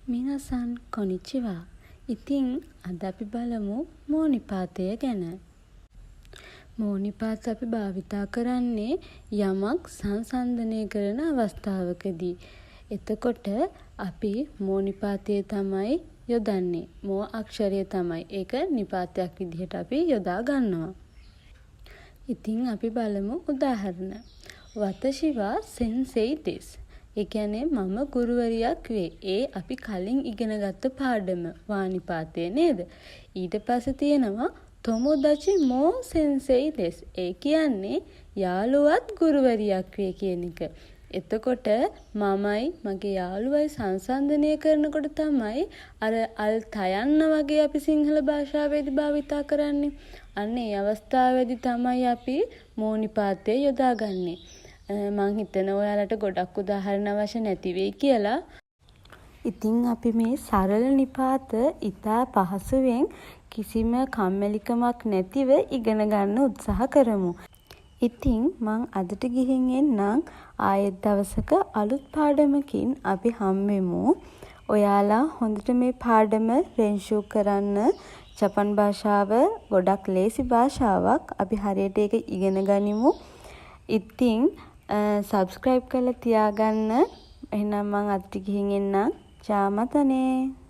මිනසන් කොනිචිවා. ඉතින් අද අපි බලමු මෝනිපාතය ගැන. මෝනිපාත අපි භාවිතා කරන්නේ යමක් සංසන්දනය කරන අවස්ථාවකදී. එතකොට අපි මෝනිපාතය තමයි යොදන්නේ. මෝ අක්ෂරය තමයි. ඒක නිපාතයක් විදිහට අපි යොදා ගන්නවා. ඉතින් අපි බලමු උදාහරණ. වතශිවා සෙන්සෙයි දෙස්. ඒ කියන්නේ මම ගුරුවරියක් වේ. ඒ අපි කලින් ඉගෙනගත්ත පාඩම වානිපාතය නේද? ඊට පස්සේ තියෙනවා තොමොදචි මෝ සෙන්සෙයි දෙස්. ඒ කියන්නේ යාළුවත් ගුරුවරියක් වේ කියන එක. එතකොට මමයි මගේ යාළුවයි සංසන්දනය කරනකොට තමයි අර අල් තයන්න වගේ අපි සිංහල භාෂාවේදී භාවිතා කරන්නේ. අන්න ඒ අවස්ථාවේදී තමයි අපි මෝනිපාතය යොදාගන්නේ. මං හිතන ඔයාලට ගොඩක් උදාහරණ අවශ්‍ය නැති වෙයි කියලා. ඉතින් අපි මේ සරල නිපාත ඉතා පහසුවෙන් කිසිම කම්මැලිකමක් නැතිව ඉගෙන ගන්න උත්සාහ කරමු. ඉතින් මං අදට ගිහින් එන්නම්. ආයෙත් දවසක අලුත් පාඩමකින් අපි හම්බෙමු. ඔයාලා හොඳට මේ පාඩම රෙන්ෂූ කරන්න. ජපන් භාෂාව ගොඩක් ලේසි භාෂාවක්. අපි හරියට ඒක ඉගෙන ගනිමු. ඉතින් සබ්ස්ක්‍රයිබ් කරලා තියාගන්න. එහෙනම් මං අදට ගිහින් එන්නම්. ජා මතනේ.